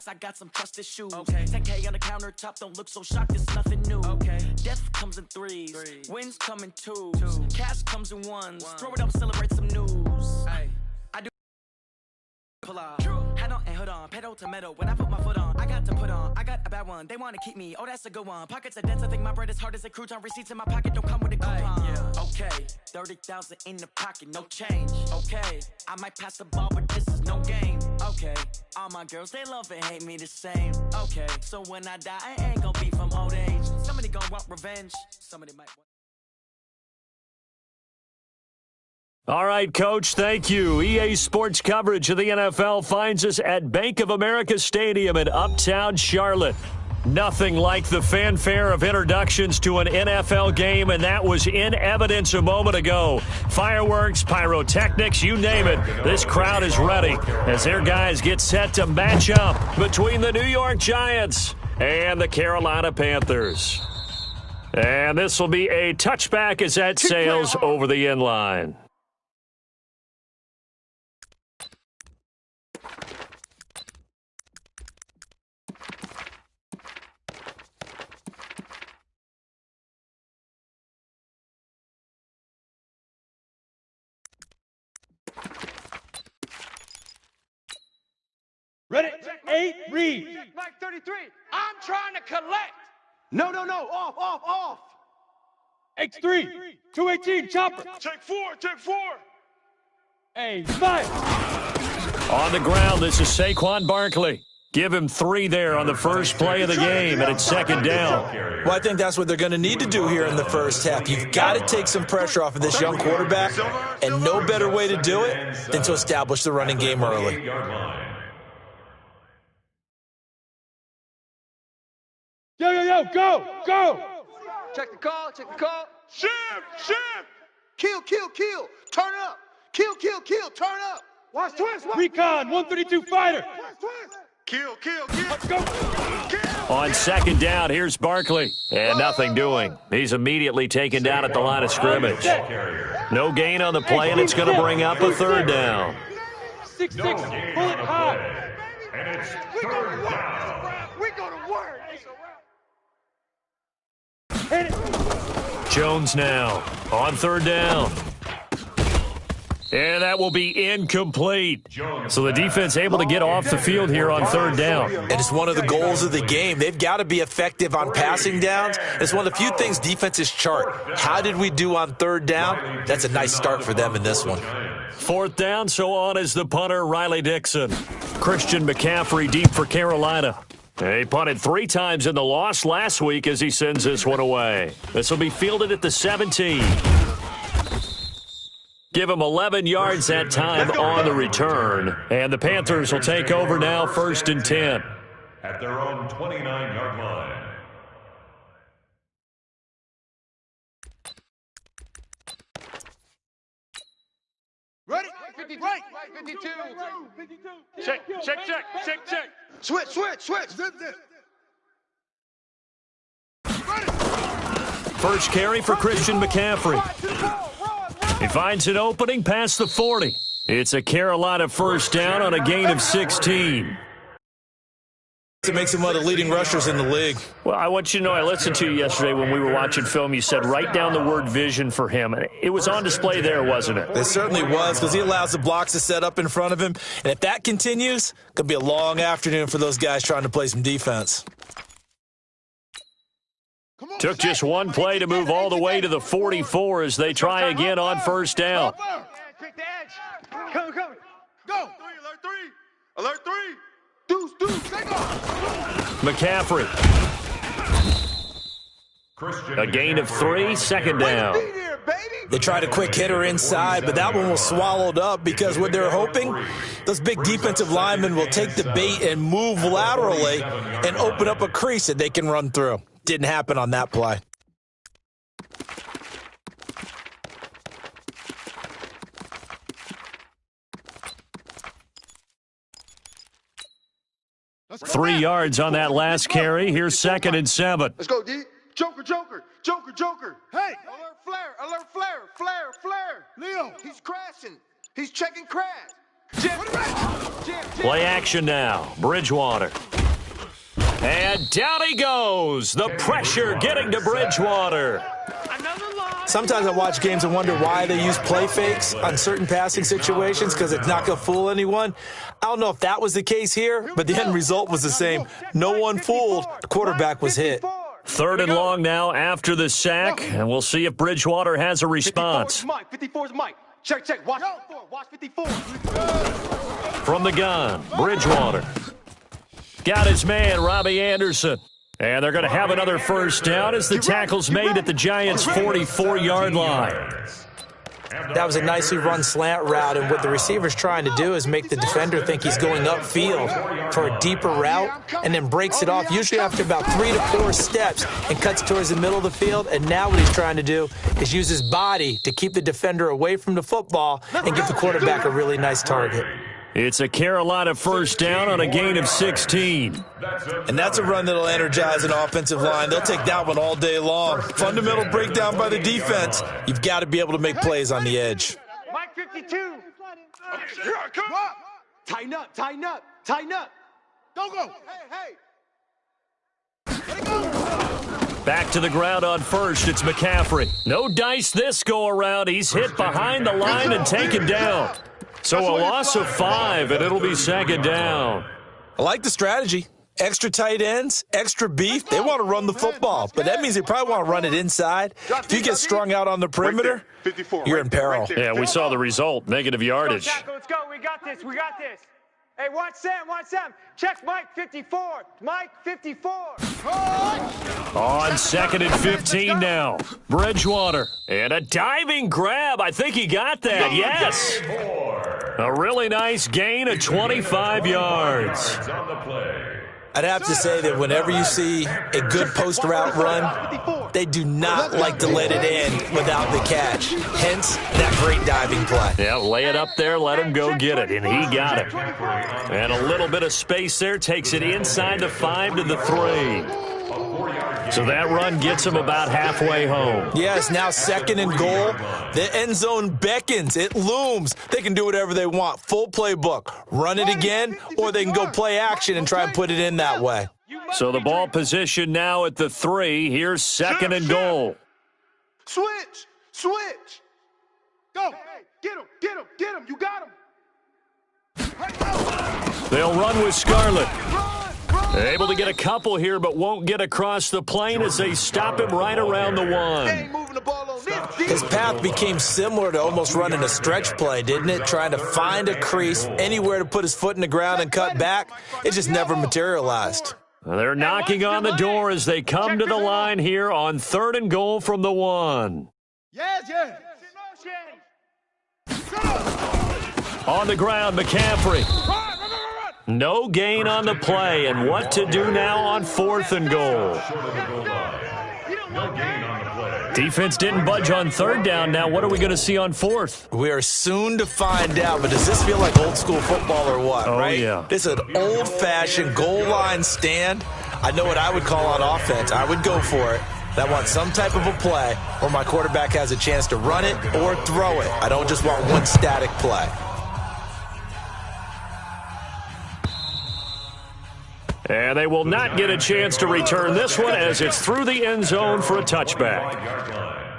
I got some trusted shoes. Okay. 10K on the countertop, don't look so shocked, it's nothing new. Okay. Death comes in threes. Wins come in twos. Cash comes in ones. Throw it up, celebrate some news. Ay. I do pull off. Head on and hood on, pedal to metal. When I put my foot on, I got to put on. I got a bad one, they want to keep me. Oh, that's a good one. Pockets are dense, I think my bread is hard as a crouton. Receipts in my pocket don't come with a coupon. Yeah. Okay, 30,000 in the pocket, no change. Okay, I might pass the ball, but this is no game. Okay, all my girls, they love and hate me the same. Okay, so when I die, I ain't gonna be from old age. Somebody gonna want revenge, somebody might want. All right, Coach, thank you. EA Sports coverage of the NFL finds us at Bank of America Stadium in Uptown Charlotte. Nothing like the fanfare of introductions to an NFL game, and that was in evidence a moment ago. Fireworks, pyrotechnics, you name it. This crowd is ready as their guys get set to match up between the New York Giants and the Carolina Panthers. And this will be a touchback as that sails over the end line. Ready? 8, read. Mike 33. I'm trying to collect. No. Off. X3. 218, chopper. Check 4. Hey, 5. On the ground, this is Saquon Barkley. Give him 3 there on the first play of the game, and it's second down. Well, I think that's what they're going to need to do here in the first half. You've got to take some pressure off of this young quarterback, and no better way to do it than to establish the running game early. Yo, go! Check the call. Shift! Kill. Turn up. Kill. Turn up. Watch twist. Recon, 132 fighter. Kill. Let's go. On second down, here's Barkley. And nothing doing. He's immediately taken down at the line of scrimmage. No gain on the play, and it's going to bring up a third down. 6-6, pull it high. And it's third down. We go to work. Hit it. Jones now on third down. And that will be incomplete. So the defense able to get off the field here on third down. And it's one of the goals of the game. They've got to be effective on passing downs. It's one of the few things defenses chart. How did we do on third down? That's a nice start for them in this one. Fourth down, so on is the punter, Riley Dixon. Christian McCaffrey deep for Carolina. He punted 3 times in the loss last week as he sends this one away. This will be fielded at the 17. Give him 11 yards that time on the return. And the Panthers will take over now, 1st and 10. At their own 29-yard line. Ready? 52. Right. 52. Check. Switch. Zip. First carry for Christian McCaffrey. He finds an opening past the 40. It's a Carolina first down on a gain of 16. It makes him one of the leading rushers in the league. Well, I want you to know, I listened to you yesterday when we were watching film. You said write down the word vision for him. It was on display there, wasn't it? It certainly was, because he allows the blocks to set up in front of him. And if that continues, it could be a long afternoon for those guys trying to play some defense. Took just one play to move all the way to the 44 as they try again on first down. Take the edge. Come. Go. Alert 3. Deuce. Take off. McCaffrey. A gain of 3, second down. They tried a quick hitter inside, but that one was swallowed up because what they're hoping, those big defensive linemen will take the bait and move laterally and open up a crease that they can run through. Didn't happen on that play. Three yards on that last carry. Here's 2nd and 7. Let's go, D. Joker. Hey. Alert flare. Leo. He's crashing. He's checking crash. Jam. Play action now. Bridgewater. And down he goes. The pressure getting to Bridgewater. Sometimes I watch games and wonder why they use play fakes on certain passing situations because it's not going to fool anyone. I don't know if that was the case here, but the end result was the same. No one fooled. The quarterback was hit. 3rd and long now after the sack, and we'll see if Bridgewater has a response. 54 is Mike. Check. Watch 54. From the gun, Bridgewater. Got his man, Robbie Anderson. And they're going to have another first down as the tackle's made at the Giants' 44-yard line. That was a nicely run slant route, and what the receiver's trying to do is make the defender think he's going upfield for a deeper route and then breaks it off, usually after about 3 to 4 steps, and cuts towards the middle of the field. And now what he's trying to do is use his body to keep the defender away from the football and give the quarterback a really nice target. It's a Carolina first down on a gain of 16. And that's a run that'll energize an offensive line. They'll take that one all day long. Fundamental breakdown by the defense. You've got to be able to make plays on the edge. Mike 52. Here I come. Tighten up. Don't go. Hey. Back to the ground on first. It's McCaffrey. No dice this go around. He's hit behind the line and taken down. So a loss of 5, and it'll be 2nd down. I like the strategy. Extra tight ends, extra beef. They want to run the football, but that means they probably want to run it inside. If you get strung out on the perimeter, you're in peril. Yeah, we saw the result, negative yardage. Let's go. We got this. Hey, watch Sam. Check Mike 54. Mike 54. On 2nd and 15 now. Bridgewater. And a diving grab. I think he got that. Yes. A really nice gain of 25 yards. I'd have to say that whenever you see a good post route run, they do not like to let it in without the catch. Hence, that great diving play. Yeah, lay it up there, let him go get it, and he got it. And a little bit of space there takes it inside the 5 to the 3. So that run gets him about halfway home. Yes, now 2nd and goal. The end zone beckons. It looms. They can do whatever they want. Full playbook. Run it again, or they can go play action and try and put it in that way. So the ball position now at the 3. Here's 2nd and goal. Switch. Go. Get him. You got him. They'll run with Scarlett. Able to get a couple here, but won't get across the plane as they stop him right around the 1. His path became similar to almost running a stretch play, didn't it? Trying to find a crease, anywhere to put his foot in the ground and cut back. It just never materialized. They're knocking on the door as they come to the line here on 3rd and goal from the 1. Yes. On the ground, McCaffrey. No gain on the play, and what to do now on 4th and goal. Defense didn't budge on 3rd down. Now what are we going to see on 4th? We are soon to find out, but does this feel like old school football or what, right? Yeah. This is an old-fashioned goal line stand. I know what I would call on offense. I would go for it. I want some type of a play where my quarterback has a chance to run it or throw it. I don't just want one static play. And they will not get a chance to return this one as it's through the end zone for a touchback.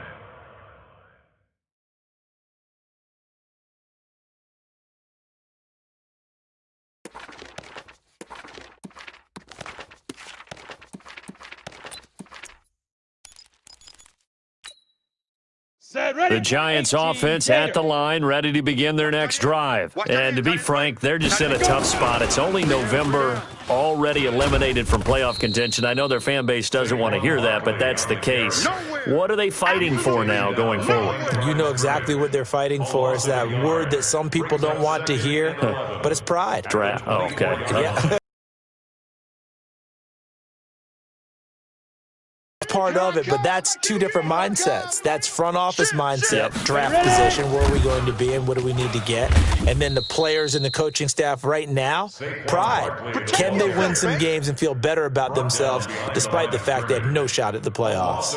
The Giants offense at the line, ready to begin their next drive. And to be frank, they're just in a tough spot. It's only November, already eliminated from playoff contention. I know their fan base doesn't want to hear that, but that's the case. What are they fighting for now going forward? You know exactly what they're fighting for. Is that word that some people don't want to hear, but it's pride. Oh, okay. Yeah. part of it, but that's two different mindsets. That's front office mindset, draft position, where are we going to be and what do we need to get? And then the players and the coaching staff right now, pride. Can they win some games and feel better about themselves despite the fact they have no shot at the playoffs?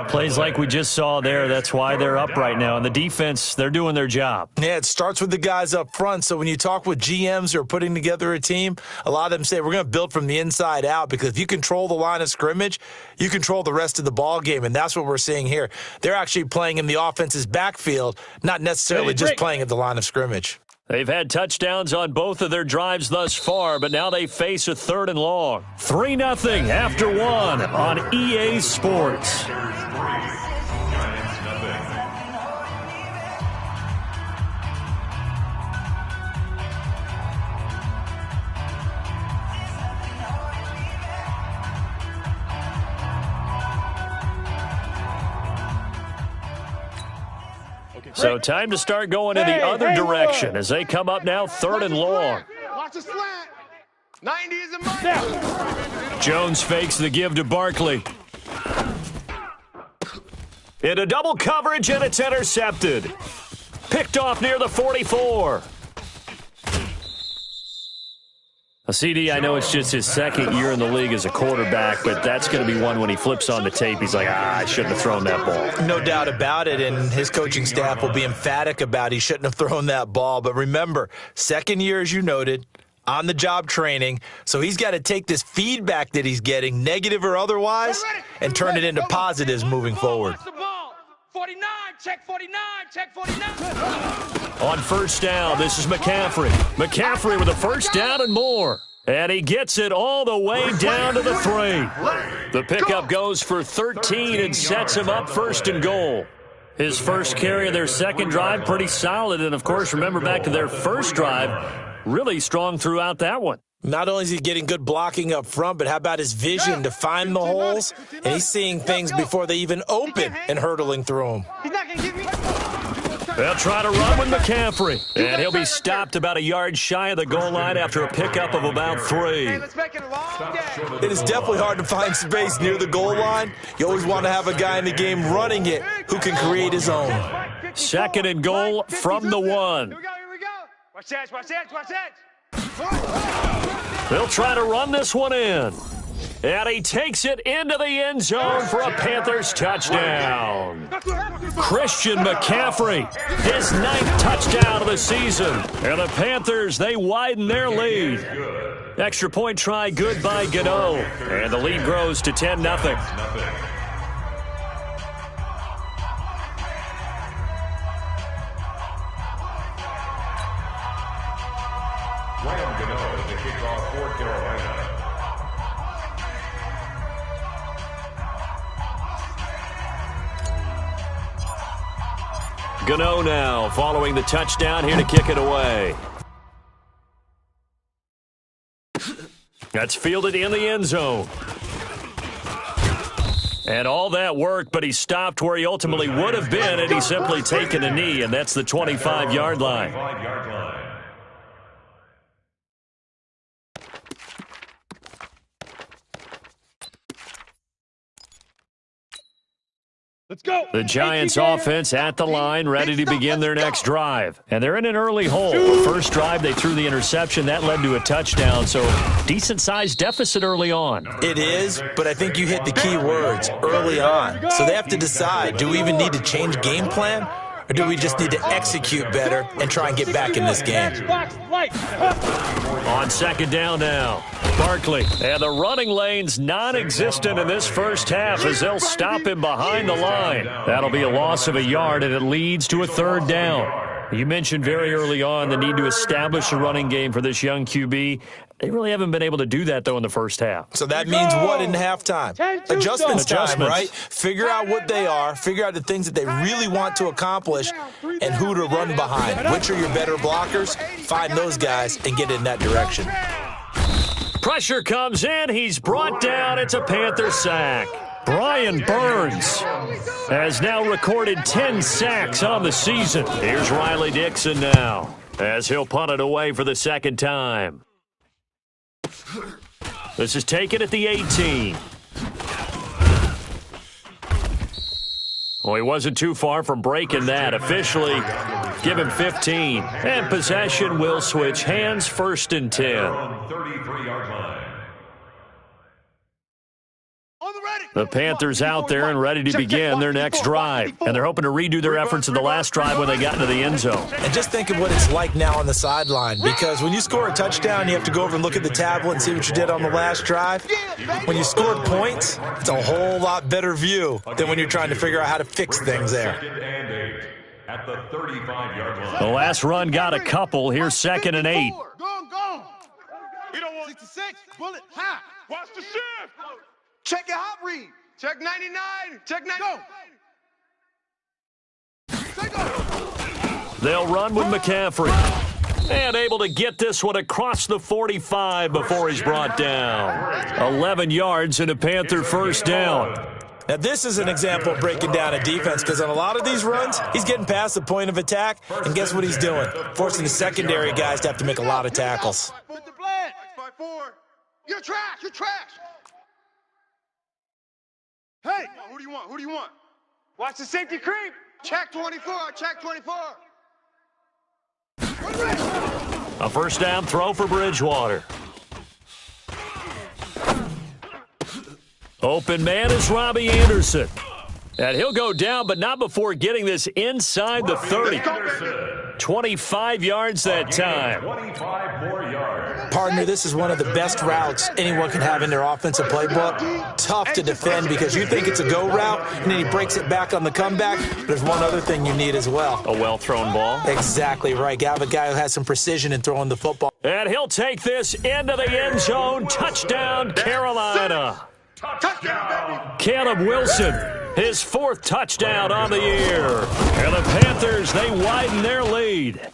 Plays like we just saw there, that's why they're up right now. And the defense, they're doing their job. Yeah, it starts with the guys up front. So when you talk with GMs who are putting together a team, a lot of them say we're going to build from the inside out, because if you control the line of scrimmage, you control the rest of the ball game, and that's what we're seeing here. They're actually playing in the offense's backfield, not necessarily just playing at the line of scrimmage. They've had touchdowns on both of their drives thus far, but now they face a 3rd and long. 3-0 after 1 on EA Sports. So time to start going in the other direction as they come up now 3rd and long. Watch the slant. 90 is a money. Jones fakes the give to Barkley. Into double coverage, and it's intercepted. Picked off near the 44. CD, I know it's just his 2nd year in the league as a quarterback, but that's going to be one when he flips on the tape. He's like, I shouldn't have thrown that ball. No doubt about it, and his coaching staff will be emphatic about he shouldn't have thrown that ball. But remember, 2nd year, as you noted, on-the-job training, so he's got to take this feedback that he's getting, negative or otherwise, and turn it into positives moving forward. 49, check 49, check 49. On 1st down, this is McCaffrey. McCaffrey with a 1st down and more. And he gets it all the way down to the 3. The pickup goes for 13 and sets him up 1st and goal. His first carry of their 2nd drive, pretty solid. And, of course, remember back to their 1st drive, really strong throughout that one. Not only is he getting good blocking up front, but how about his vision to find the holes? And he's seeing things before they even open and hurtling through them. He's not going to give me. They'll try to run with McCaffrey. And he'll be stopped about a yard shy of the goal line after a pickup of about 3. Hey, let's make it a long game. It is definitely hard to find space near the goal line. You always want to have a guy in the game running it who can create his own. 2nd and goal from the 1. Here we go. Watch that, watch that, watch that. They'll try to run this one in. And he takes it into the end zone for a Panthers touchdown. Christian McCaffrey, his 9th touchdown of the season. And the Panthers, they widen their lead. Extra point try good by Gano. And the lead grows to 10-0. Ryan Gano is the kickoff for Carolina. Gano now following the touchdown, here to kick it away. That's fielded in the end zone. And all that work, but he stopped where he ultimately would have been had he simply taken a knee, and that's the 25-yard line. Let's go. The Giants offense at the line, ready to begin their next drive. And they're in an early hole. The first drive, they threw the interception. That led to a touchdown, so decent-sized deficit early on. It is, but I think you hit the key words, early on. So they have to decide, do we even need to change game plan? Or do we just need to execute better and try and get back in this game? On 2nd down now, Barkley. And the running lane's non-existent in this first half as they'll stop him behind the line. That'll be a loss of a yard, and it leads to a 3rd down. You mentioned very early on the need to establish a running game for this young QB. They really haven't been able to do that, though, in the first half. So that means what in halftime? Adjustments time, right? Figure out what they are, figure out the things that they really want to accomplish, and who to run behind. Which are your better blockers? Find those guys and get in that direction. Pressure comes in. He's brought down. It's a Panther sack. Brian Burns has now recorded 10 sacks on the season. Here's Riley Dixon now as he'll punt it away for the 2nd time. This is taken at the 18. Well, he wasn't too far from breaking that. Officially, give him 15. And possession will switch hands, 1st and 10. 33-yard line. The Panthers out there and ready to begin their next drive. And they're hoping to redo their efforts in the last drive when they got into the end zone. And just think of what it's like now on the sideline, because when you score a touchdown, you have to go over and look at the tablet and see what you did on the last drive. When you scored points, it's a whole lot better view than when you're trying to figure out how to fix things there. 2nd and 8 at the 35-yard line. The last run got a couple. Here's 2nd and 8. Go. We don't want 66. Bullet high. Watch the shift. Check your hot read. Check 99. Check 99. Go. They'll run with McCaffrey. And able to get this one across the 45 before he's brought down. 11 yards and a Panther 1st down. Now, this is an example of breaking down a defense, because on a lot of these runs, he's getting past the point of attack, and guess what he's doing? Forcing the secondary guys to have to make a lot of tackles. Put the blend. 6-5-4. You're trash. You're trash. Hey, who do you want? Who do you want? Watch the safety creep. Check 24. Check 24. A 1st down throw for Bridgewater. Open man is Robbie Anderson. And he'll go down, but not before getting this inside the 30. 25 yards that time. 25 more yards. Partner, this is one of the best routes anyone can have in their offensive playbook. Tough to defend because you think it's a go route, and then he breaks it back on the comeback. There's one other thing you need as well. A well-thrown ball. Exactly right. Have a guy who has some precision in throwing the football. And he'll take this into the end zone. Touchdown, Carolina. Touchdown. Caleb Wilson, his 4th touchdown on the year. And the Panthers, they widen their lead.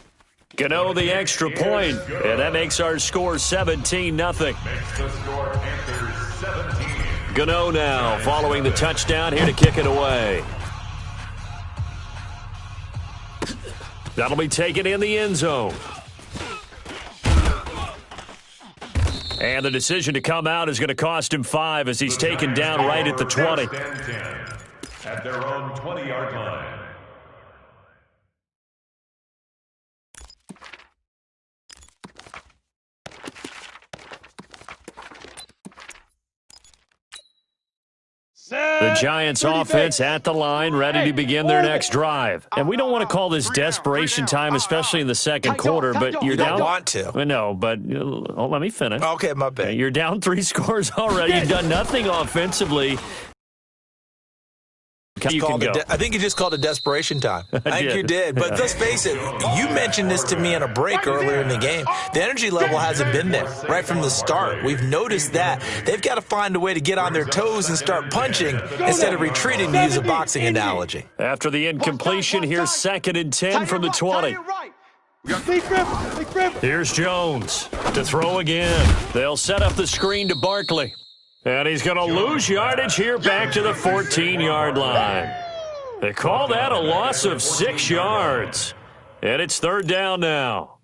Gano the extra point, and that makes our score 17-0. Makes the score Panthers 17. Gano now following the touchdown here to kick it away. That'll be taken in the end zone. And the decision to come out is going to cost him 5 as he's taken down right at the 20. 1st and 10 at their own 20-yard line. The Giants offense at the line, ready to begin their next drive. And we don't want to call this desperation time, especially in the 2nd quarter, but you're down. You don't want to. No, but let me finish. Okay, my bad. You're down 3 scores already. You've done nothing offensively. You can go. I think you just called it desperation time. I think you did. But let's face it, you mentioned this to me in a break earlier in the game. The energy level hasn't been there right from the start. We've noticed that. They've got to find a way to get on their toes and start punching instead of retreating, to use a boxing analogy. After the incompletion, here's 2nd and 10 from the 20. Here's Jones to throw again. They'll set up the screen to Barkley. And he's going to lose yardage here back to the 14-yard line. They call that a loss of 6 yards. And it's 3rd down now.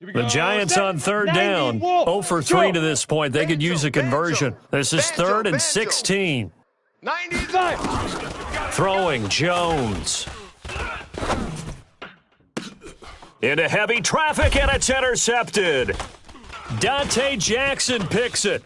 The Giants on 3rd down. 0 for 3 to this point. They could use a conversion. This is 3rd and 16. Throwing Jones. Into heavy traffic, and it's intercepted. Dante Jackson picks it.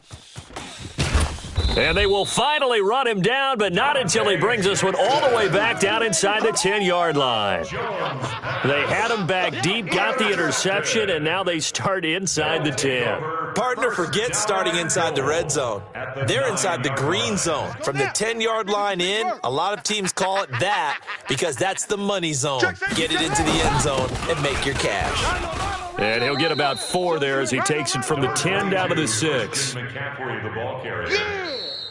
And they will finally run him down, but not until he brings this one all the way back down inside the 10-yard line. They had him back deep, got the interception, and now they start inside the 10. Partner, forget starting inside the red zone. They're inside the green zone. From the 10-yard line in, a lot of teams call it that because that's the money zone. Get it into the end zone and make your cash. And he'll get about 4 there as he takes it from the 10 down to the 6. McCaffrey, the ball carrier.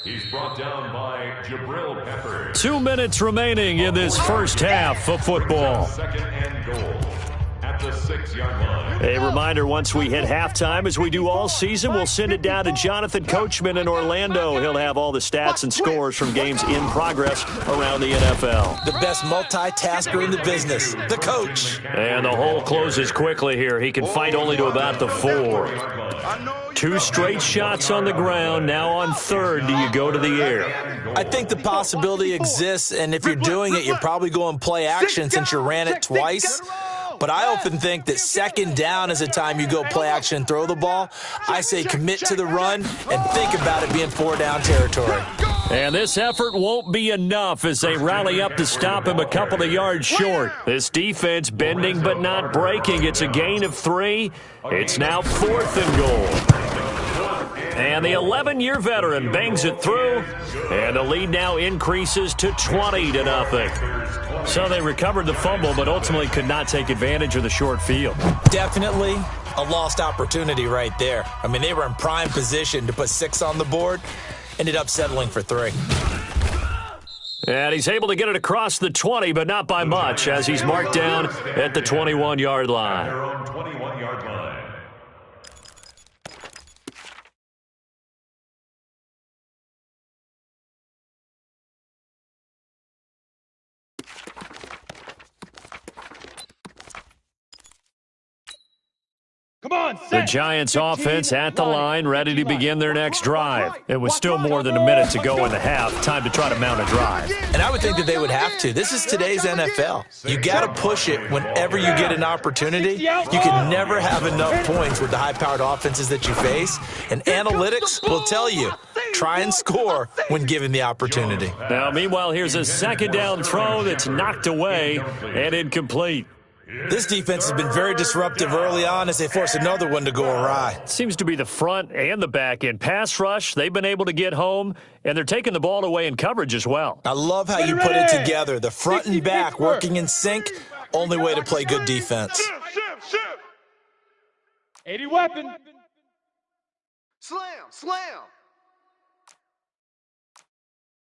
He's brought down by Jabril Peppers. 2 minutes remaining in this first half of football. 2nd and goal at at the 6-yard line. A reminder, once we hit halftime, as we do all season, we'll send it down to Jonathan Coachman in Orlando. He'll have all the stats and scores from games in progress around the NFL. The best multitasker in the business, the coach. And the hole closes quickly here. He can fight only to about the 4. 2 straight shots on the ground. Now on 3rd, do you go to the air? I think the possibility exists, and if you're doing it, you're probably going play action since you ran it twice. But I often think that 2nd down is the time you go play action and throw the ball. I say commit to the run and think about it being 4-down territory. And this effort won't be enough as they rally up to stop him a couple of yards short. This defense bending but not breaking. It's a gain of 3. It's now 4th and goal. And the 11-year veteran bangs it through, and the lead now increases to 20-0. So they recovered the fumble, but ultimately could not take advantage of the short field. Definitely a lost opportunity right there. I mean, they were in prime position to put 6 on the board, ended up settling for 3. And he's able to get it across the 20, but not by much, as he's marked down at the 21-yard line. Their own 21-yard line. The Giants offense at the line, ready to begin their next drive. It was still more than a minute to go in the half. Time to try to mount a drive. And I would think that they would have to. This is today's NFL. You got to push it whenever you get an opportunity. You can never have enough points with the high-powered offenses that you face. And analytics will tell you, try and score when given the opportunity. Now, meanwhile, here's a 2nd down throw that's knocked away and incomplete. This defense has been very disruptive early on as they force another one to go awry. Seems to be the front and the back end. Pass rush, they've been able to get home, and they're taking the ball away in coverage as well. I love how you put it together. The front and back working in sync, only way to play good defense. 80 weapon. Slam.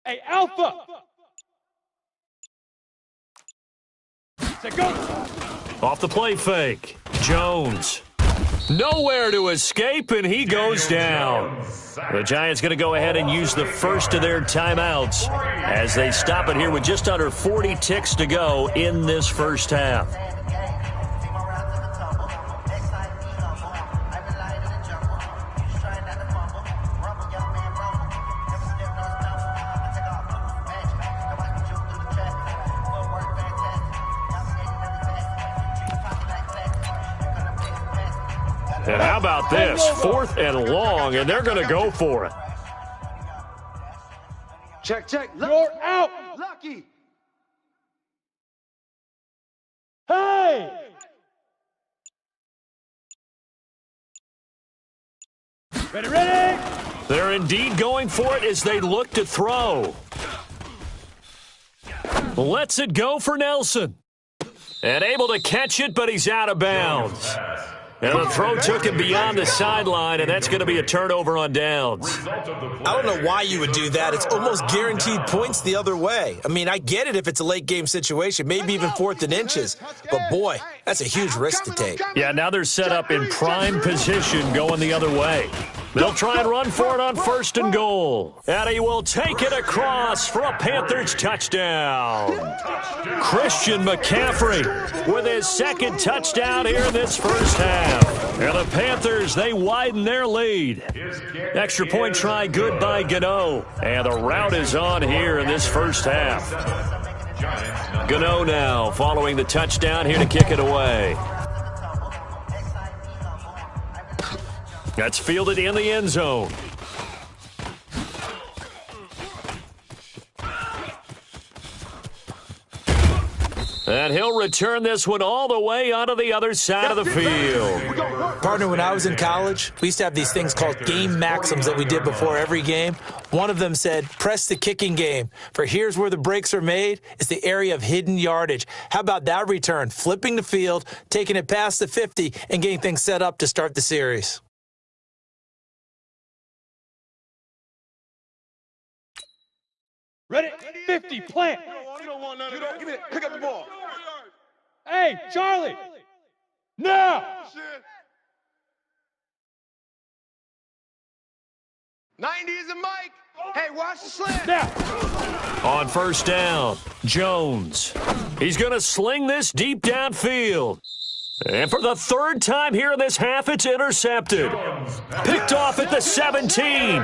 Hey, Alpha. Go. Off the play fake. Jones. Nowhere to escape, and he goes down. The Giants going to go ahead and use the first of their timeouts as they stop it here with just under 40 ticks to go in this first half. And how about this? 4th and long, and they're going to go for it. Check. You're out. Lucky. Hey. Ready. They're indeed going for it as they look to throw. Lets it go for Nelson. And able to catch it, but he's out of bounds. And the throw took him beyond the sideline, and that's going to be a turnover on downs. I don't know why you would do that. It's almost guaranteed points the other way. I mean, I get it if it's a late-game situation, maybe even 4th and inches. But, boy, that's a huge risk to take. Yeah, now they're set up in prime position going the other way. They'll try and run for it on 1st and goal. And he will take it across for a Panthers touchdown. Christian McCaffrey with his 2nd touchdown here in this first half. And the Panthers, they widen their lead. Extra point try good by Gano. And the route is on here in this first half. Gano now following the touchdown here to kick it away. That's fielded in the end zone. And he'll return this one all the way onto the other side of the field. Partner, when I was in college, we used to have these things called game maxims that we did before every game. One of them said, press the kicking game. For here's where the breaks are made. It's the area of hidden yardage. How about that return? Flipping the field, taking it past the 50, and getting things set up to start the series. Ready, 50, plant. You don't want none of that. Give me that. Pick up the ball. Hey, Charlie. Now. 90 is a mic. Hey, watch the slant. Now. On first down, Jones. He's going to sling this deep downfield. And for the third time here in this half, it's intercepted. Picked off at the 17.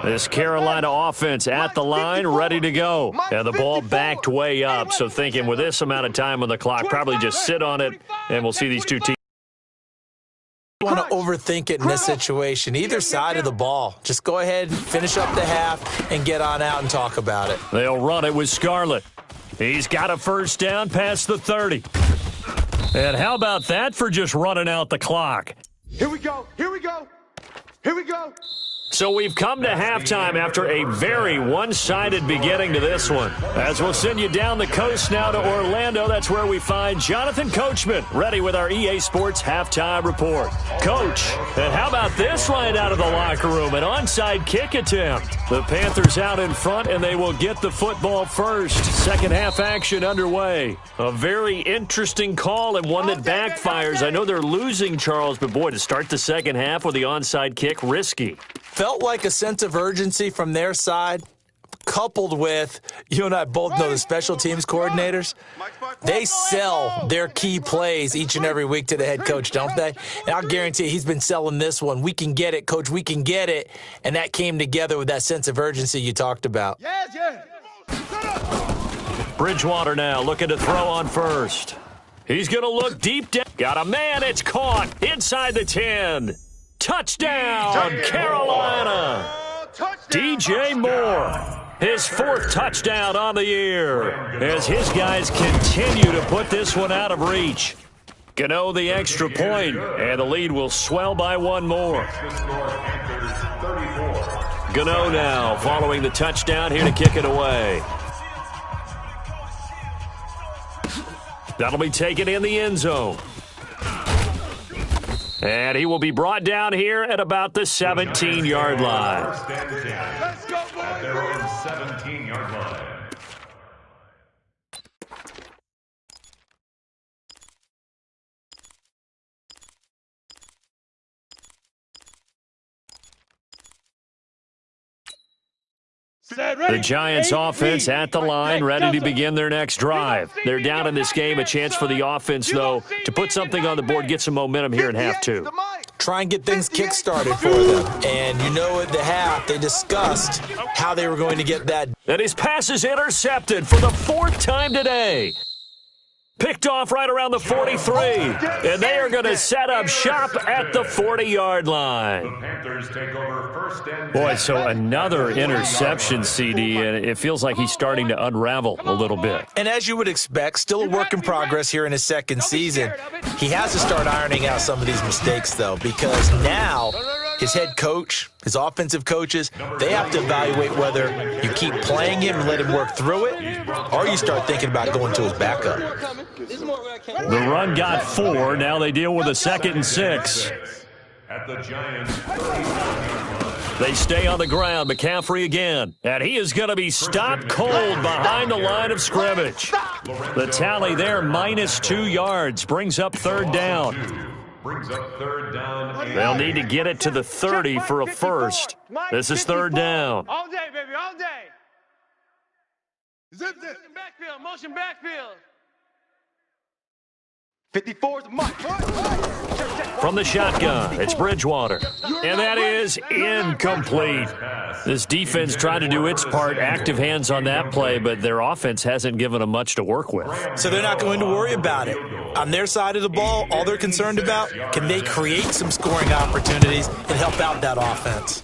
This Carolina offense at the line, ready to go. And the ball backed way up, so thinking with this amount of time on the clock, probably just sit on it, and we'll see these two teams. Want to overthink it in this situation. Either side of the ball. Just go ahead and finish up the half and get on out and talk about it. They'll run it with Scarlett. He's got a first down past the 30. And how about that for just running out the clock? Here we go. Here we go. Here we go. So we've come to halftime after a very one-sided beginning to this one. As we'll send you down the coast now to Orlando, that's where we find Jonathan Coachman, ready with our EA Sports Halftime Report. Coach, and how about this line out of the locker room? An onside kick attempt. The Panthers out in front, and they will get the football first. Second half action underway. A very interesting call and one that backfires. I know they're losing, Charles, but boy, to start the second half with the onside kick, risky. Felt like a sense of urgency from their side, coupled with, you and I both know the special teams coordinators. They sell their key plays each and every week to the head coach, don't they? And I'll guarantee you he's been selling this one. We can get it, coach, we can get it. And that came together with that sense of urgency you talked about. Yes, yes. Bridgewater now looking to throw on first. He's going to look deep down. Got a man, it's caught inside the 10. Touchdown, Carolina. DJ Moore, his fourth touchdown on the year as his guys continue to put this one out of reach. Gano the extra point, and the lead will swell by one more. Gano now following the touchdown here to kick it away. That'll be taken in the end zone. And he will be brought down here at about the 17-yard line. Let's go, boys! At their own 17-yard line. The Giants offense at the line, ready to begin their next drive. They're down in this game. A chance for the offense, though, to put something on the board, get some momentum here in half two. Try and get things kick-started for them. And you know at the half, they discussed how they were going to get that. And his pass is intercepted for the fourth time today. Picked off right around the 43. And they are going to set up shop at the 40-yard line. The Panthers take over first and Boy, so another interception, CD, and it feels like he's starting to unravel a little bit. And as you would expect, still a work in progress here in his second season. He has to start ironing out some of these mistakes, though, because now his head coach, his offensive coaches, they have to evaluate whether you keep playing him and let him work through it, or you start thinking about going to his backup. The run got 4. Now they deal with a 2nd and 6. at the Giants' 37-yard line. They stay on the ground. McCaffrey again. And he is going to be stopped cold behind the line of scrimmage. The tally there, -2 yards, brings up third down. Brings up third down. They'll need to get it to the 30 for a first. This is third down. All day, baby, all day. Zip, zip. Backfield, motion backfield. 54 is the mark. From the shotgun, it's Bridgewater. And that is incomplete. This defense tried to do its part, active hands on that play, but their offense hasn't given them much to work with. So they're not going to worry about it. On their side of the ball, all they're concerned about, can they create some scoring opportunities and help out that offense?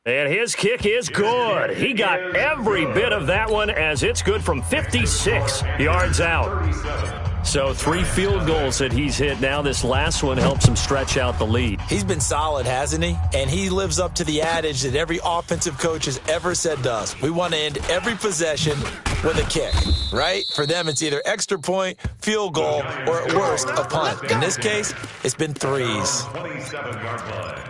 And his kick is good. He got every bit of that one as it's good from 56 yards out. So 3 field goals that he's hit. Now this last one helps him stretch out the lead. He's been solid, hasn't he? And he lives up to the adage that every offensive coach has ever said to us. We want to end every possession with a kick, right? For them, it's either extra point, field goal, or at worst, a punt. In this case, it's been threes. 27-yard line.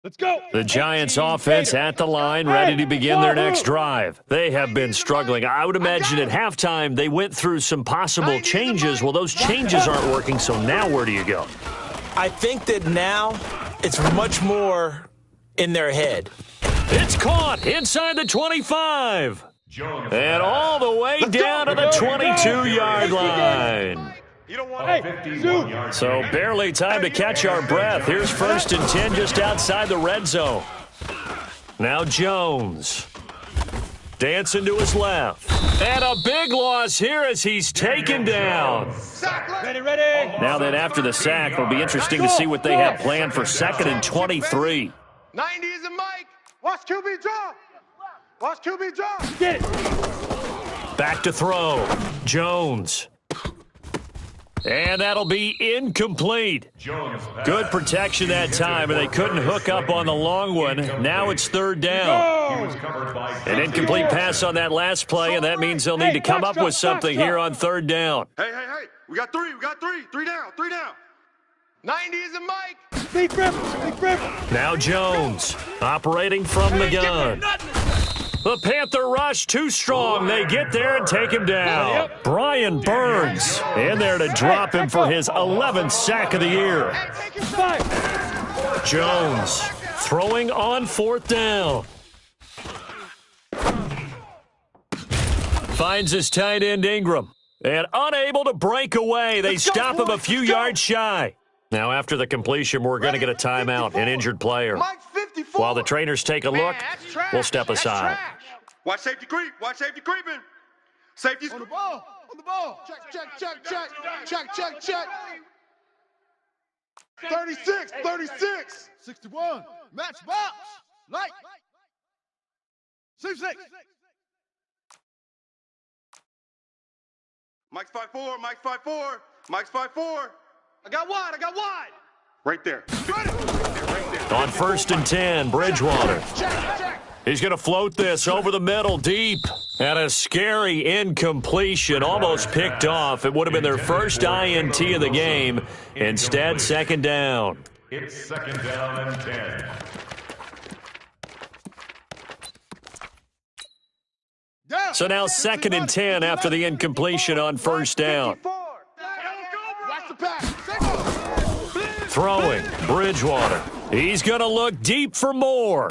Let's go. The Giants offense at the line, ready to begin their next drive. They have been struggling. I would imagine at halftime they went through some possible changes. Well, those changes aren't working, so now where do you go? I think that now it's much more in their head. It's caught inside the 25. And all the way down to the 22-yard line. So barely time to catch our breath. Here's 1st and 10 just outside the red zone. Now Jones. Dancing to his left. And a big loss here as he's taken down. Ready. Now then, after the sack, it'll be interesting to see what they have planned for 2nd and 23. 90 is a Mike. Watch QB draw. Watch QB draw. Get it. Back to throw. Jones. And that'll be incomplete. Good protection that time, and they couldn't hook up on the long one. Now it's 3rd down. An incomplete pass on that last play, and that means they'll need to come up with something here on 3rd down. Hey. We got 3. 3 down. 90 is a Mike. Big rip. Now Jones operating from the gun. The Panther rush too strong. They get there and take him down. Brian Burns in there to drop him for his 11th sack of the year. Jones throwing on 4th down. Finds his tight end Ingram. And unable to break away. They stop him a few yards shy. Now after the completion, we're going to get a timeout, an injured player. While the trainers take a look, we'll step aside. Watch safety creep. Watch safety creeping. Safety's on the ball. Check. 36. 61. Match box. Light. 6. Mike's 5'4". Mike's 5'4". I got wide. Right there. On 1st and 10, Bridgewater. He's going to float this over the middle deep. And a scary incompletion, almost picked off. It would have been their first INT of the game. Instead, 2nd down. It's 2nd down and 10. So now 2nd and 10 after the incompletion on 1st down. Throwing, Bridgewater. He's going to look deep for Moore.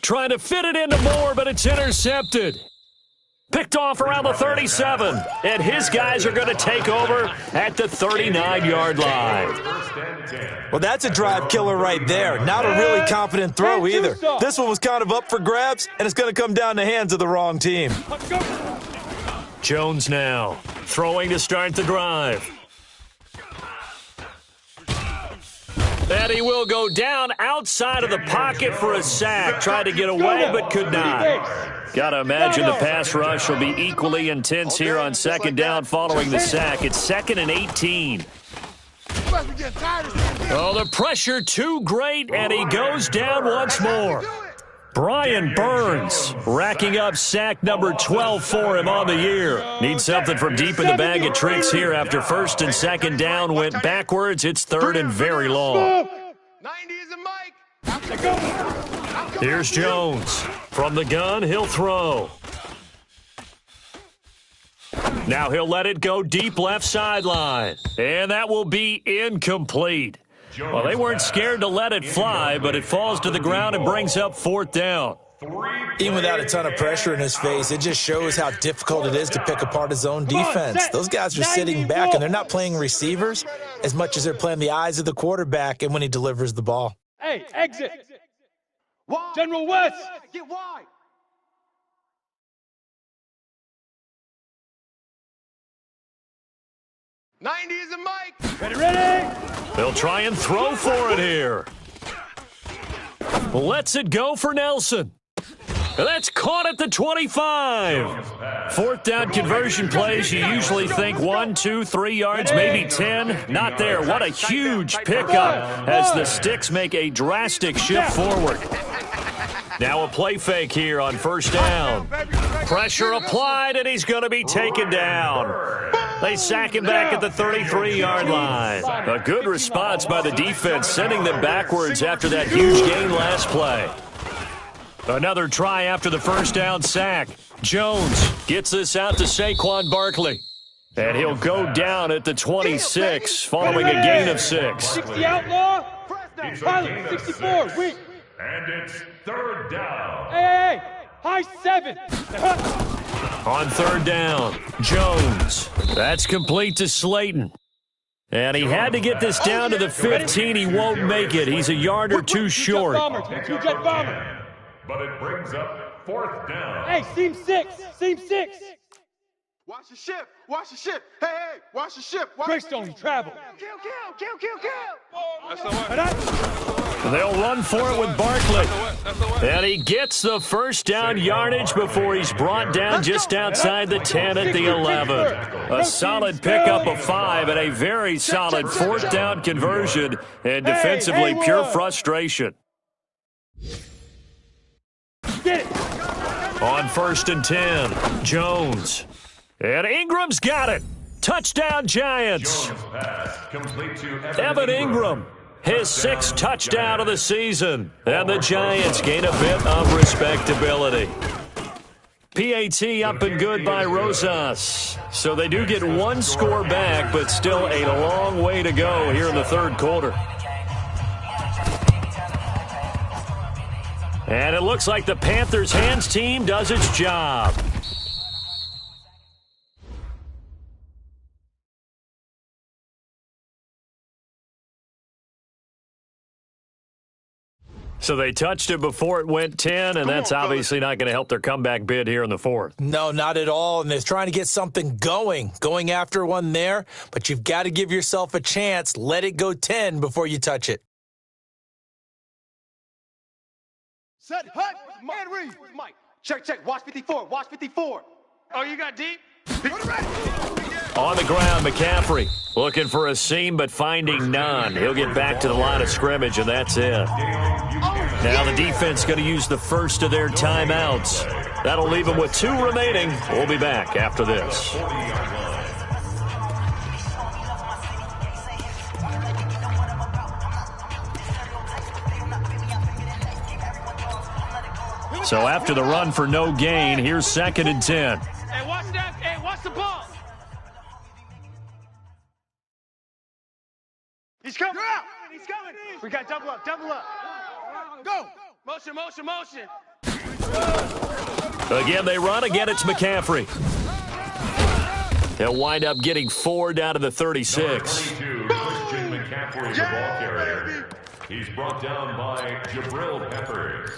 Trying to fit it into Moore, but it's intercepted. Picked off around the 37. And his guys are going to take over at the 39-yard line. Well, that's a drive killer right there. Not a really confident throw either. This one was kind of up for grabs, and it's going to come down the hands of the wrong team. Jones now throwing to start the drive. And he will go down outside of the pocket for a sack. Tried to get away, but could not. Got to imagine the pass rush will be equally intense here on 2nd down following the sack. It's 2nd and 18. Oh, the pressure too great, and he goes down once more. Brian Burns racking up sack number 12 for him on the year. Needs something from deep in the bag of tricks here after 1st and 2nd down went backwards. It's 3rd and very long. 90 is a Mike. Here's Jones. From the gun, he'll throw. Now he'll let it go deep left sideline. And that will be incomplete. Well, they weren't scared to let it fly, but it falls to the ground and brings up 4th down. Even without a ton of pressure in his face, it just shows how difficult it is to pick apart his own defense. Those guys are sitting back, and they're not playing receivers as much as they're playing the eyes of the quarterback and when he delivers the ball. Hey, exit. General West. Get wide. '90 is a Mike. Ready. They'll try and throw for it here. Lets it go for Nelson. And that's caught at the 25. 4th down conversion plays, you usually think 1, 2, 3 yards, maybe 10. Not there. What a huge pickup as the Sticks make a drastic shift forward. Now a play fake here on 1st down. Pressure applied, and he's going to be taken down. They sack him back at the 33-yard line. A good response by the defense, sending them backwards after that huge gain last play. Another try after the first down sack. Jones gets this out to Saquon Barkley. And he'll go down at the 26 following a gain of 6. 60 outlaw. Pilot, 64. Weak. And it's third down. Hey, high 7. On third down, Jones. That's complete to Slayton. And he had to get this down to the 15. He won't make it. He's a yard or two short. Two-jet bomber. But it brings up fourth down. Hey, seam 6. Seam 6. Watch the shift. Watch the shift. Hey, watch the shift. Bricks don't travel. Kill. That's the one. They'll run for it with Barkley. And he gets the first down yardage before he's brought down just outside the 10 at the 11. A solid pickup of 5 and a very solid fourth down conversion. And defensively, pure frustration. Get it. On 1st and 10, Jones. And Ingram's got it. Touchdown, Giants. Jones pass complete to Evan Ingram, his 6th touchdown of the season. And the Giants gain a bit of respectability. PAT up and good by Rosas. So they do get one score back, but still a long way to go here in the third quarter. And it looks like the Panthers' hands team does its job. So they touched it before it went 10, and that's obviously not going to help their comeback bid here in the fourth. No, not at all, and they're trying to get something going after one there, but you've got to give yourself a chance. Let it go 10 before you touch it. Set, hut, and read. Mike. Check. Watch 54. Watch 54. Oh, you got deep? On the ground, McCaffrey looking for a seam but finding none. He'll get back to the line of scrimmage, and that's it. Now the defense going to use the first of their timeouts. That'll leave them with 2 remaining. We'll be back after this. So after the run for no gain, here's 2nd and 10. Hey, watch that. Hey, watch the ball. He's coming. He's coming. We got double up. Go. Motion. Again, they run. Again, it's McCaffrey. They'll wind up getting 4 down to the 36. 32, Christian McCaffrey, the ball carrier. He's brought down by Jabril Peppers.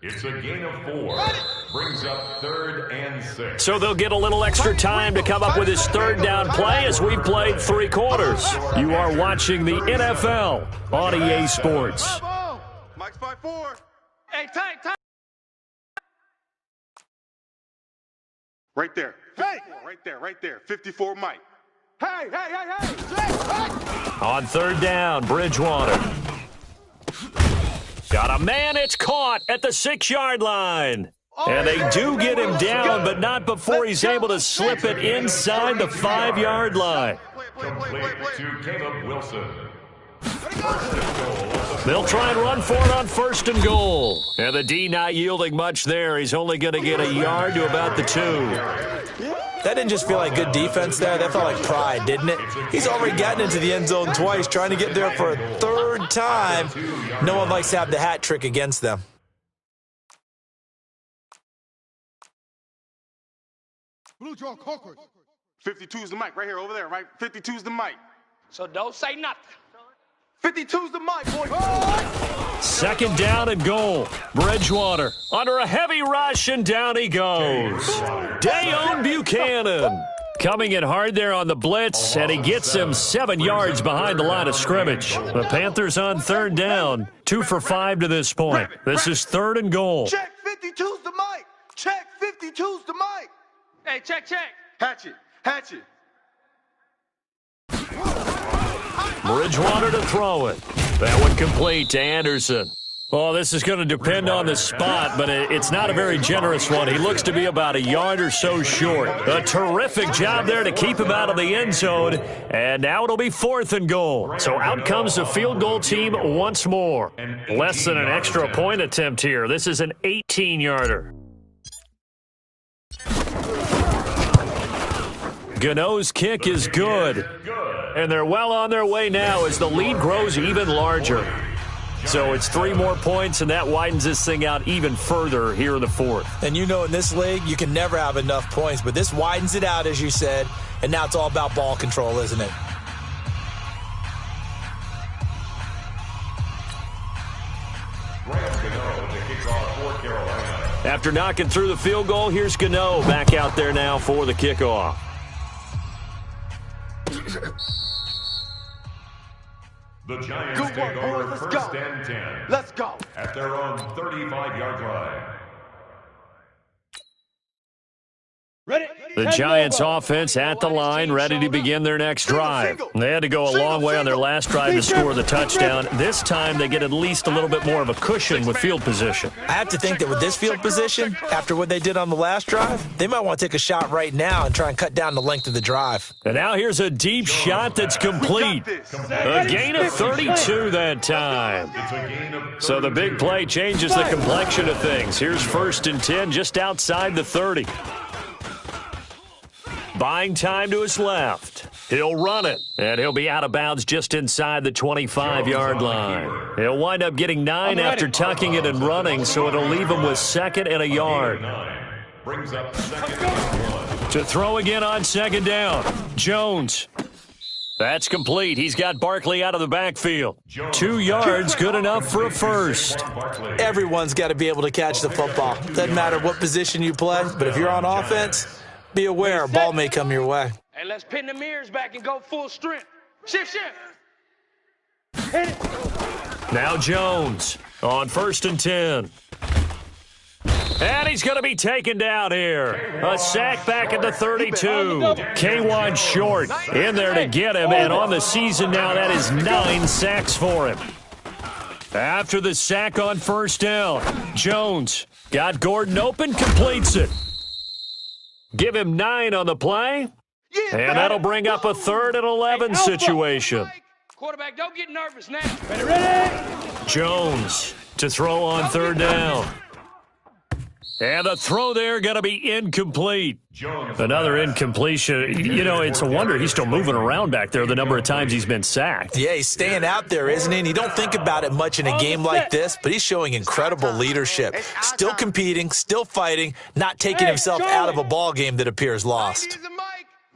It's a gain of 4. Brings up 3rd and 6. So they'll get a little extra time to come up with his 3rd down play as we played 3 quarters. You are watching the NFL on EA Sports. Mike's 5-4. Hey, tight. Right there. Hey. Right there. 54 Mike. Hey. On 3rd down, Bridgewater. Got a man, it's caught at the 6-yard line. And they do get him down, but not before he's able to slip it inside the 5-yard line. Complete to Caleb Wilson. They'll try and run for it on 1st and goal. And the D not yielding much there. He's only going to get a yard to about the 2. That didn't just feel like good defense there. That felt like pride, didn't it? He's already gotten into the end zone twice, trying to get there for a 3rd time. No one likes to have the hat trick against them. Blue draw Corcoran. 52's the mic right here, over there, right? 52's the mic. So don't say nothing. 52's the mic, boy. 2nd down and goal. Bridgewater under a heavy rush, and down he goes. Dayon Buchanan coming in hard there on the blitz, and he gets him 7 yards behind the line of scrimmage. The Panthers on 3rd down, 2 for 5 to this point. This is 3rd and goal. Check 52's the mic. Check 52's the mic. Hey, check. Hatch it. Bridgewater to throw it. That one complete to Anderson. Well, this is going to depend on the spot, but it's not a very generous one. He looks to be about a yard or so short. A terrific job there to keep him out of the end zone, and now it'll be 4th and goal. So out comes the field goal team once more. Less than an extra point attempt here. This is an 18-yarder. Gano's kick is good, and they're well on their way now as the lead grows even larger. So it's 3 more points, and that widens this thing out even further here in the 4th. And you know in this league, you can never have enough points, but this widens it out, as you said, and now it's all about ball control, isn't it? After knocking through the field goal, here's Gano back out there now for the kickoff. The Giants take over first and 10. Let's go. At their own 35-yard line. The Giants offense at the line, ready to begin their next drive. They had to go a long way on their last drive to score the touchdown. This time they get at least a little bit more of a cushion with field position. I have to think that with this field position, after what they did on the last drive, they might want to take a shot right now and try and cut down the length of the drive. And now here's a deep shot that's complete. A gain of 32 that time. So the big play changes the complexion of things. Here's 1st and 10 just outside the 30. Buying time to his left. He'll run it, and he'll be out of bounds just inside the 25-yard line. He'll wind up getting 9 after tucking it and running, so it'll leave him with 2nd and a yard. Brings up 2nd and 1. To throw again on 2nd down. Jones. That's complete. He's got Barkley out of the backfield. 2 yards, good enough for a first. Everyone's got to be able to catch the football. Doesn't matter what position you play, but if you're on offense, be aware a ball may come your way. Hey, let's pin the mirrors back and go full strength. Shift. Now Jones on 1st and 10. And he's going to be taken down here. A sack back at the 32. K-Wan short in there to get him, and on the season now that is 9 sacks for him. After the sack on 1st down, Jones got Gordon open, completes it. Give him 9 on the play, and that'll bring up a 3rd and 11 situation. Quarterback, don't get nervous now. Ready? Jones to throw on 3rd down. And the throw there going to be incomplete. Another incompletion. You know, it's a wonder he's still moving around back there the number of times he's been sacked. Yeah, he's staying out there, isn't he? And you don't think about it much in a game like this, but he's showing incredible leadership. Still competing, still fighting, not taking himself out of a ball game that appears lost.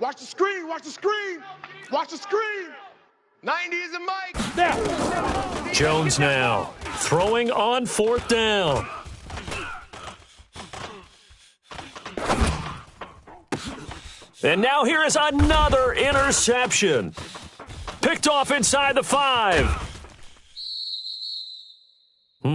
Watch the screen, watch the screen, watch the screen. 90 is a mic. Jones now throwing on 4th down. And now here is another interception. Picked off inside the 5.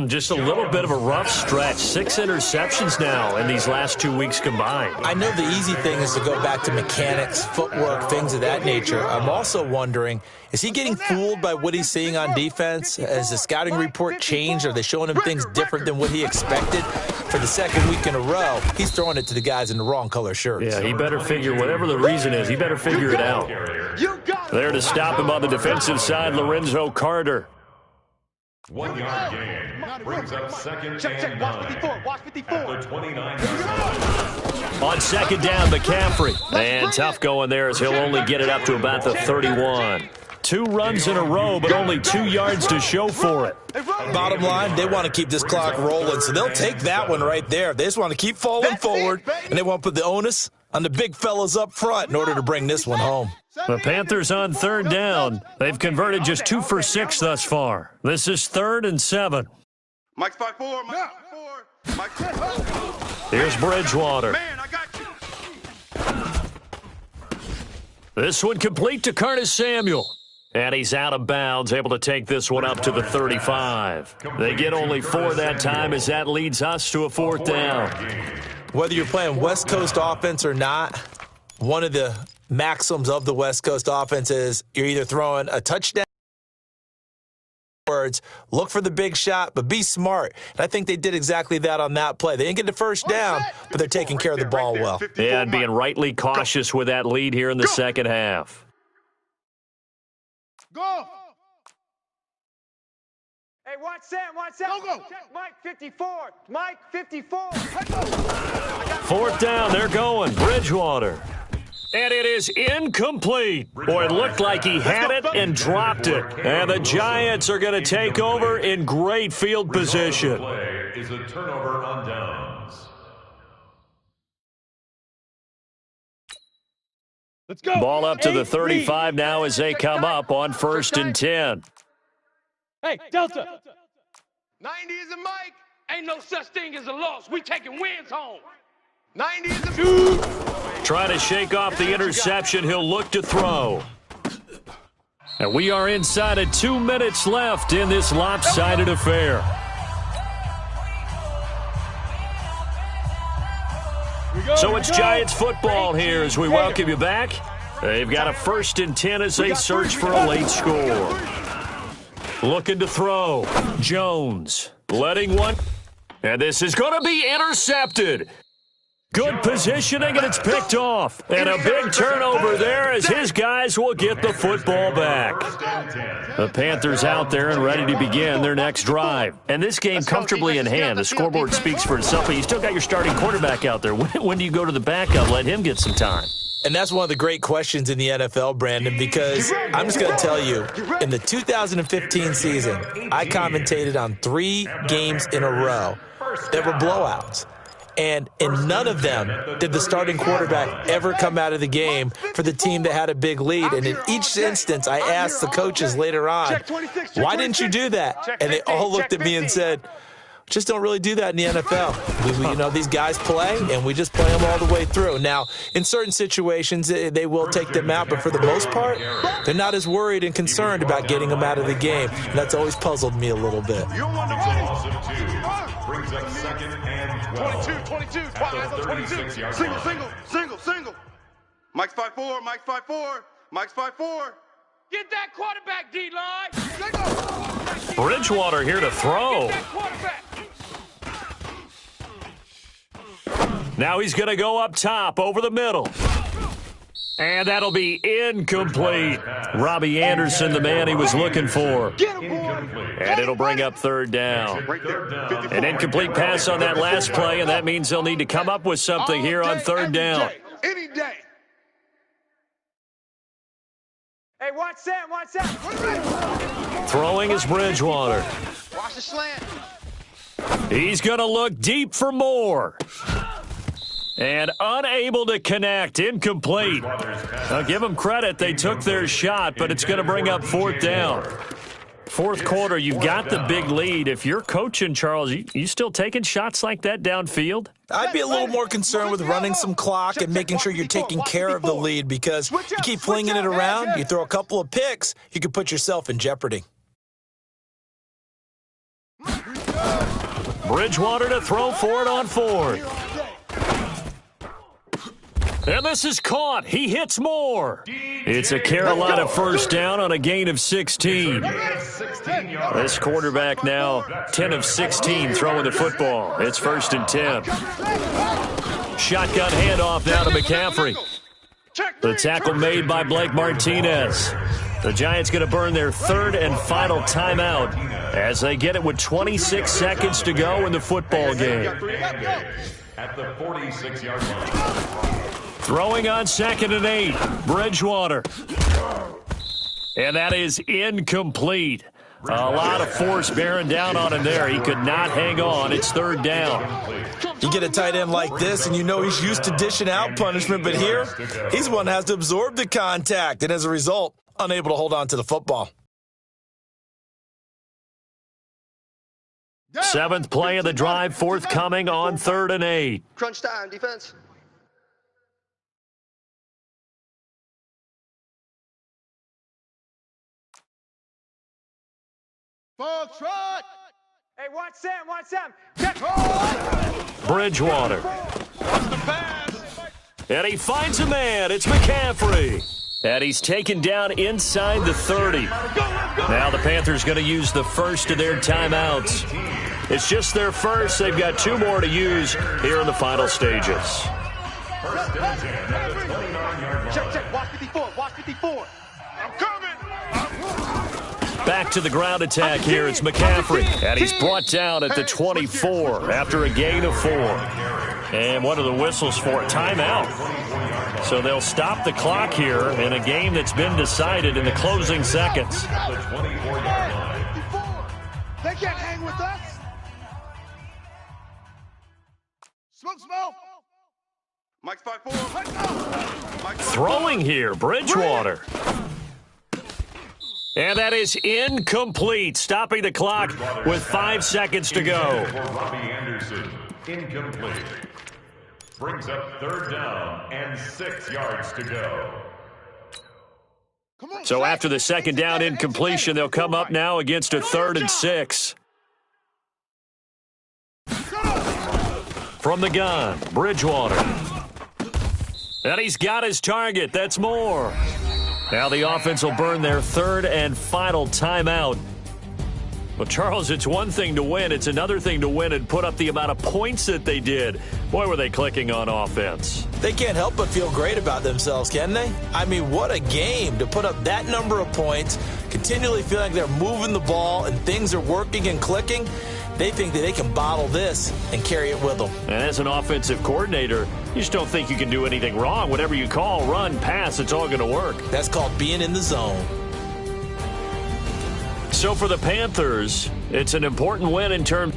Just a little bit of a rough stretch. 6 interceptions now in these last 2 weeks combined. I know the easy thing is to go back to mechanics, footwork, things of that nature. I'm also wondering, is he getting fooled by what he's seeing on defense? Has the scouting report changed? Are they showing him things different than what he expected? For the 2nd week in a row, he's throwing it to the guys in the wrong color shirts. Yeah, he better figure, whatever the reason is, he better figure it out. There to stop him on the defensive side, Lorenzo Carter. 1 yard gain. Brings up 2nd and 9. Watch 54, watch 54. At the 29-yard line. On 2nd down, McCaffrey. And tough going there as he'll only get it up to about the 31. 2 runs in a row, but only 2 yards to show for it. Bottom line, they want to keep this clock rolling, so they'll take that one right there. They just want to keep falling forward, and they want to put the onus on the big fellas up front in order to bring this one home. The Panthers on 3rd down. They've converted just 2 for 6 thus far. This is 3rd and 7. Mike's 5-4, Mike's 5-4. Mike's 5-4. Here's Bridgewater. Man, I got you. This one complete to Curtis Samuel. And he's out of bounds, able to take this one up to the 35. They get only 4 that time as that leads us to a 4th down. Whether you're playing West Coast offense or not, one of the maxims of the West Coast offense is you're either throwing a touchdown or words, look for the big shot, but be smart. And I think they did exactly that on that play. They didn't get the first down, but they're taking care of the ball well. And being rightly cautious with that lead here in the second half. Go. Hey, watch Sam, watch Sam. Go. Check Mike 54. Mike 54. Fourth down, they're going. Bridgewater. And it is incomplete. Boy, it looked like he had it and dropped it. And the Giants are going to take over in great field position. Play is a turnover on downs. Let's go. Ball up to the 35 now as they come up on 1st and 10. Hey, Delta. 90 is a Mike. Ain't no such thing as a loss. We taking wins home. 90 is a Trying to shake off the interception. He'll look to throw. And we are inside of 2 minutes left in this lopsided affair. So it's Giants football here as we welcome you back. They've got a 1st and 10 as they search for a late score. Looking to throw. Jones letting one. And this is going to be intercepted. Good positioning, and it's picked off. And a big turnover there as his guys will get the football back. The Panthers out there and ready to begin their next drive. And this game comfortably in hand. The scoreboard speaks for itself, but you still got your starting quarterback out there. When do you go to the backup? Let him get some time. And that's one of the great questions in the NFL, Brandon, because I'm just going to tell you, in the 2015 season, I commentated on 3 games in a row that were blowouts. And in none of them did the starting quarterback ever come out of the game for the team that had a big lead. And in each instance, I asked the coaches later on, why didn't you do that? And they all looked at me and said, just don't really do that in the NFL. These guys play, and we just play them all the way through. Now, in certain situations, they will take them out, but for the most part, they're not as worried and concerned about getting them out of the game. And that's always puzzled me a little bit. Brings up 2nd and 12. 22. At the 36-yard line. Single. Mike's 5'4", Mike's 5'4", Mike's 5'4". Get that quarterback, D-line. Bridgewater here to throw. Get that quarterback. Now he's going to go up top over the middle. And that'll be incomplete. Robbie Anderson, the man he was looking for. And it'll bring up 3rd down. An incomplete pass on that last play, and that means they'll need to come up with something here on 3rd down. Any day. Hey, watch Sam. Throwing is Bridgewater. Watch the slant. He's going to look deep for more. And unable to connect. Incomplete. I'll give them credit. They took their shot, but it's going to bring up 4th down. 4th quarter, you've got the big lead. If you're coaching, Charles, you still taking shots like that downfield? I'd be a little more concerned with running some clock and making sure you're taking care of the lead, because you keep flinging it around, you throw a couple of picks, you could put yourself in jeopardy. Bridgewater to throw for it on 4th. And this is caught. He hits more. It's a Carolina 1st down on a gain of 16. This quarterback now 10 of 16 throwing the football. It's 1st and 10. Shotgun handoff now to McCaffrey. The tackle made by Blake Martinez. The Giants going to burn their 3rd and final timeout as they get it with 26 seconds to go in the football game. At the 46-yard line. Throwing on 2nd and 8. Bridgewater. And that is incomplete. A lot of force bearing down on him there. He could not hang on. It's 3rd down. You get a tight end like this, and you know he's used to dishing out punishment, but here, he's one that has to absorb the contact, and as a result, unable to hold on to the football. 7th play of the drive, forthcoming on 3rd and 8. Crunch time, defense. Ball trot. Hey, watch Sam. Check. Bridgewater. And he finds a man. It's McCaffrey. And he's taken down inside the 30. Now the Panthers going to use the first of their timeouts. It's just their first. They've got 2 more to use here in the final stages. First and 10 at the 29-yard line. Check. Watch 54. Watch 54. I'm coming. Back to the ground attack here. It's McCaffrey. And he's brought down at the 24 after a gain of 4. And what are the whistles for? Timeout. So they'll stop the clock here in a game that's been decided in the closing seconds. The 24-yard line. They can't hang with us. Smoke. Mike's 5-4. Throwing here, Bridgewater. And that is incomplete, stopping the clock with 5 seconds to go. For Robbie Anderson, incomplete. Brings up 3rd down and 6 yards to go. So after the 2nd down incompletion, they'll come up now against a 3rd and 6. From the gun, Bridgewater. And he's got his target. That's more. Now the offense will burn their 3rd and final timeout. Well, Charles, it's one thing to win. It's another thing to win and put up the amount of points that they did. Boy, were they clicking on offense. They can't help but feel great about themselves, can they? I mean, what a game to put up that number of points, continually feel like they're moving the ball and things are working and clicking. They think that they can bottle this and carry it with them. And as an offensive coordinator, you just don't think you can do anything wrong. Whatever you call, run, pass, it's all going to work. That's called being in the zone. So for the Panthers, it's an important win in terms.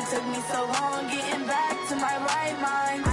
Took me so long getting back to my right mind.